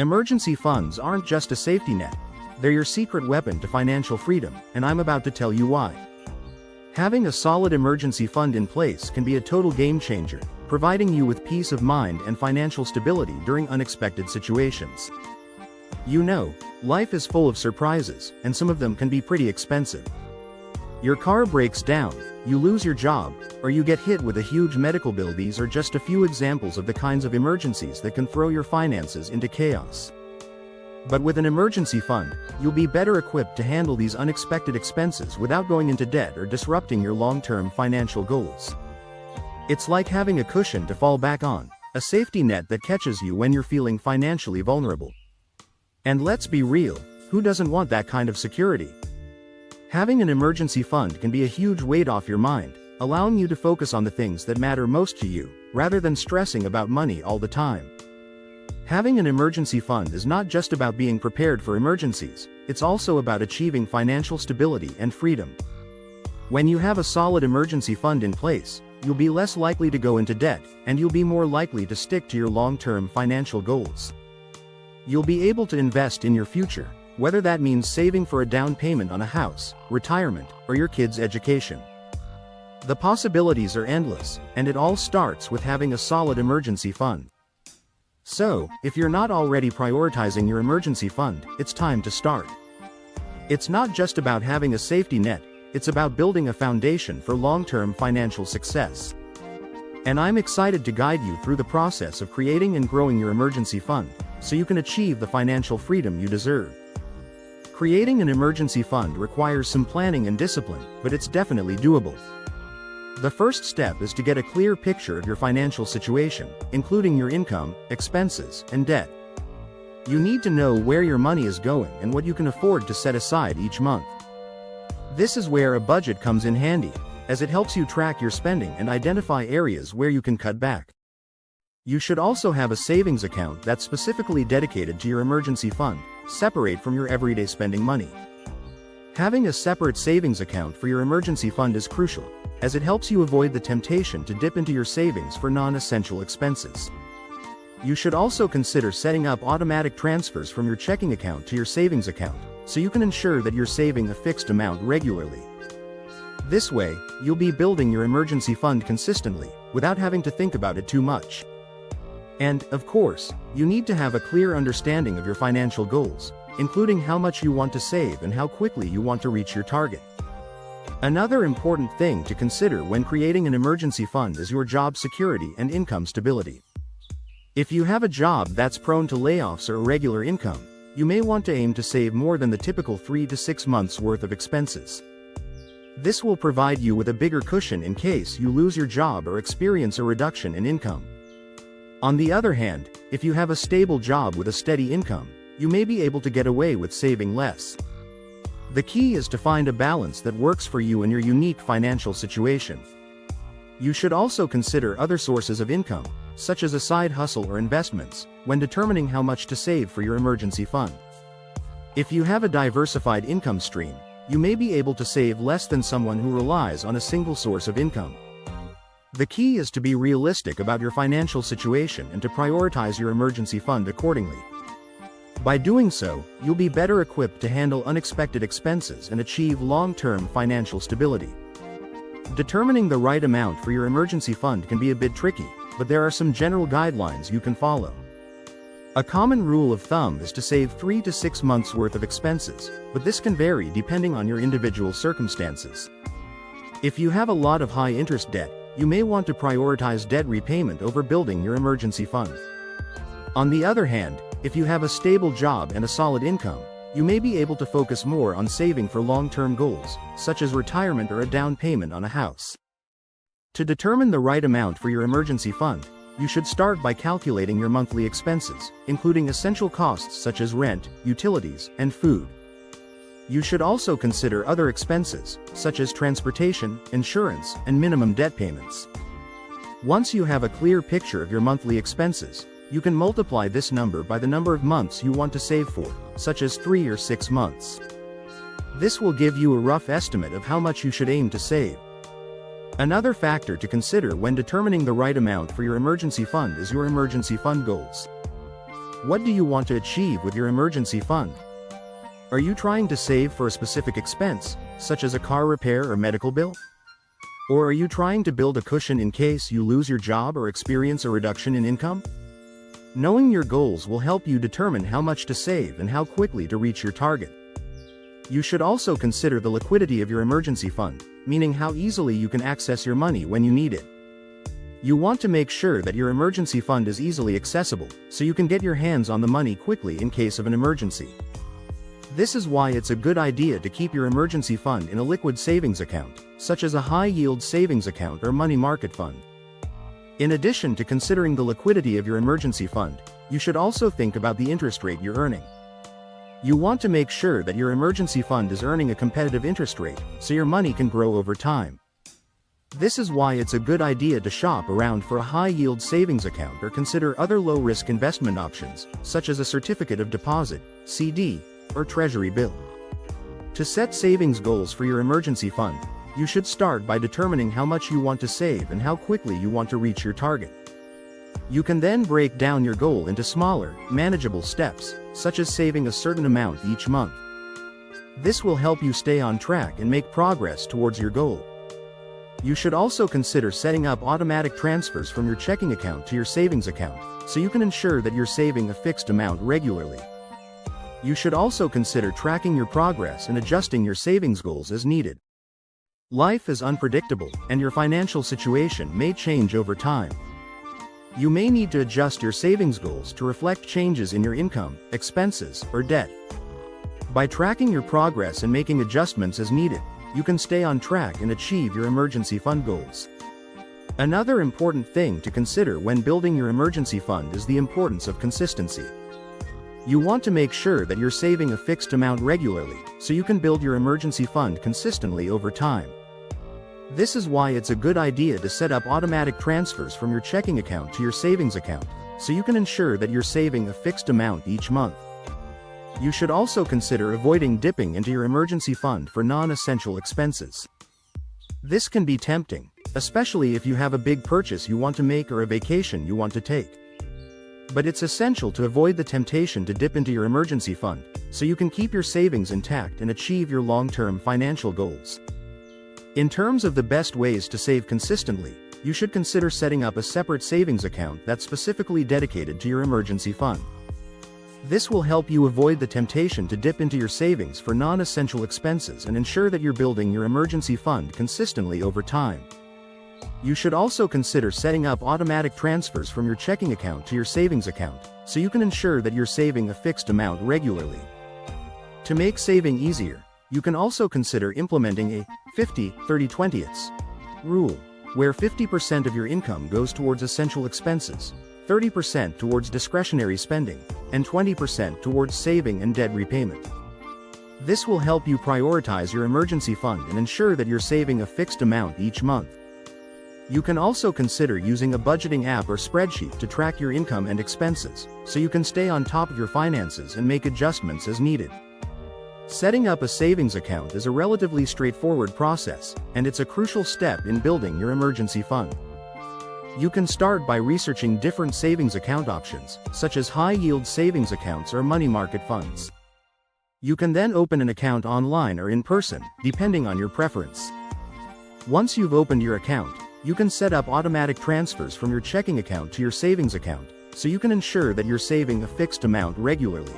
Emergency funds aren't just a safety net. They're your secret weapon to financial freedom, and I'm about to tell you why. Having a solid emergency fund in place can be a total game changer, providing you with peace of mind and financial stability during unexpected situations. You know, life is full of surprises, and some of them can be pretty expensive. Your car breaks down, you lose your job, or you get hit with a huge medical bill. These are just a few examples of the kinds of emergencies that can throw your finances into chaos. But with an emergency fund, you'll be better equipped to handle these unexpected expenses without going into debt or disrupting your long-term financial goals. It's like having a cushion to fall back on, a safety net that catches you when you're feeling financially vulnerable. And let's be real, who doesn't want that kind of security? Having an emergency fund can be a huge weight off your mind, allowing you to focus on the things that matter most to you, rather than stressing about money all the time. Having an emergency fund is not just about being prepared for emergencies, it's also about achieving financial stability and freedom. When you have a solid emergency fund in place, you'll be less likely to go into debt, and you'll be more likely to stick to your long-term financial goals. You'll be able to invest in your future, whether that means saving for a down payment on a house, retirement, or your kids' education. The possibilities are endless, and it all starts with having a solid emergency fund. So, if you're not already prioritizing your emergency fund, it's time to start. It's not just about having a safety net, it's about building a foundation for long-term financial success. And I'm excited to guide you through the process of creating and growing your emergency fund, so you can achieve the financial freedom you deserve. Creating an emergency fund requires some planning and discipline, but it's definitely doable. The first step is to get a clear picture of your financial situation, including your income, expenses, and debt. You need to know where your money is going and what you can afford to set aside each month. This is where a budget comes in handy, as it helps you track your spending and identify areas where you can cut back. You should also have a savings account that's specifically dedicated to your emergency fund, separate from your everyday spending money. Having a separate savings account for your emergency fund is crucial, as it helps you avoid the temptation to dip into your savings for non-essential expenses. You should also consider setting up automatic transfers from your checking account to your savings account, so you can ensure that you're saving a fixed amount regularly. This way, you'll be building your emergency fund consistently, without having to think about it too much. And, of course, you need to have a clear understanding of your financial goals, including how much you want to save and how quickly you want to reach your target. Another important thing to consider when creating an emergency fund is your job security and income stability. If you have a job that's prone to layoffs or irregular income, you may want to aim to save more than the typical 3 to 6 months' worth of expenses. This will provide you with a bigger cushion in case you lose your job or experience a reduction in income. On the other hand, if you have a stable job with a steady income, you may be able to get away with saving less. The key is to find a balance that works for you and your unique financial situation. You should also consider other sources of income, such as a side hustle or investments, when determining how much to save for your emergency fund. If you have a diversified income stream, you may be able to save less than someone who relies on a single source of income. The key is to be realistic about your financial situation and to prioritize your emergency fund accordingly. By doing so, you'll be better equipped to handle unexpected expenses and achieve long-term financial stability. Determining the right amount for your emergency fund can be a bit tricky, but there are some general guidelines you can follow. A common rule of thumb is to save 3 to 6 months' worth of expenses, but this can vary depending on your individual circumstances. If you have a lot of high-interest debt, you may want to prioritize debt repayment over building your emergency fund. On the other hand, if you have a stable job and a solid income, you may be able to focus more on saving for long-term goals, such as retirement or a down payment on a house. To determine the right amount for your emergency fund, you should start by calculating your monthly expenses, including essential costs such as rent, utilities, and food. You should also consider other expenses, such as transportation, insurance, and minimum debt payments. Once you have a clear picture of your monthly expenses, you can multiply this number by the number of months you want to save for, such as 3 or 6 months. This will give you a rough estimate of how much you should aim to save. Another factor to consider when determining the right amount for your emergency fund is your emergency fund goals. What do you want to achieve with your emergency fund? Are you trying to save for a specific expense, such as a car repair or medical bill? Or are you trying to build a cushion in case you lose your job or experience a reduction in income? Knowing your goals will help you determine how much to save and how quickly to reach your target. You should also consider the liquidity of your emergency fund, meaning how easily you can access your money when you need it. You want to make sure that your emergency fund is easily accessible, so you can get your hands on the money quickly in case of an emergency. This is why it's a good idea to keep your emergency fund in a liquid savings account, such as a high-yield savings account or money market fund. In addition to considering the liquidity of your emergency fund, you should also think about the interest rate you're earning. You want to make sure that your emergency fund is earning a competitive interest rate, so your money can grow over time. This is why it's a good idea to shop around for a high-yield savings account or consider other low-risk investment options, such as a certificate of deposit, CD, or treasury bill. To set savings goals for your emergency fund, you should start by determining how much you want to save and how quickly you want to reach your target. You can then break down your goal into smaller, manageable steps, such as saving a certain amount each month. This will help you stay on track and make progress towards your goal. You should also consider setting up automatic transfers from your checking account to your savings account, so you can ensure that you're saving a fixed amount regularly. You should also consider tracking your progress and adjusting your savings goals as needed. Life is unpredictable, and your financial situation may change over time. You may need to adjust your savings goals to reflect changes in your income, expenses, or debt. By tracking your progress and making adjustments as needed, you can stay on track and achieve your emergency fund goals. Another important thing to consider when building your emergency fund is the importance of consistency. You want to make sure that you're saving a fixed amount regularly, so you can build your emergency fund consistently over time. This is why it's a good idea to set up automatic transfers from your checking account to your savings account, so you can ensure that you're saving a fixed amount each month. You should also consider avoiding dipping into your emergency fund for non-essential expenses. This can be tempting, especially if you have a big purchase you want to make or a vacation you want to take. But it's essential to avoid the temptation to dip into your emergency fund, so you can keep your savings intact and achieve your long-term financial goals. In terms of the best ways to save consistently, you should consider setting up a separate savings account that's specifically dedicated to your emergency fund. This will help you avoid the temptation to dip into your savings for non-essential expenses and ensure that you're building your emergency fund consistently over time. You should also consider setting up automatic transfers from your checking account to your savings account, so you can ensure that you're saving a fixed amount regularly. To make saving easier, you can also consider implementing a 50-30-20 rule, where 50% of your income goes towards essential expenses, 30% towards discretionary spending, and 20% towards saving and debt repayment. This will help you prioritize your emergency fund and ensure that you're saving a fixed amount each month. You can also consider using a budgeting app or spreadsheet to track your income and expenses, so you can stay on top of your finances and make adjustments as needed. Setting up a savings account is a relatively straightforward process, and it's a crucial step in building your emergency fund. You can start by researching different savings account options, such as high-yield savings accounts or money market funds. You can then open an account online or in person, depending on your preference. Once you've opened your account, you can set up automatic transfers from your checking account to your savings account, so you can ensure that you're saving a fixed amount regularly.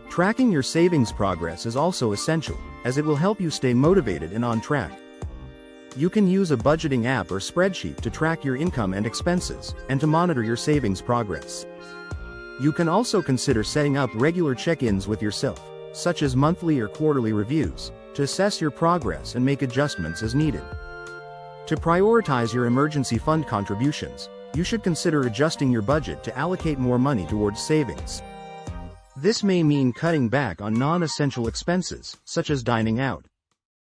Tracking your savings progress is also essential, as it will help you stay motivated and on track. You can use a budgeting app or spreadsheet to track your income and expenses, and to monitor your savings progress. You can also consider setting up regular check-ins with yourself, such as monthly or quarterly reviews, to assess your progress and make adjustments as needed. To prioritize your emergency fund contributions, you should consider adjusting your budget to allocate more money towards savings. This may mean cutting back on non-essential expenses, such as dining out.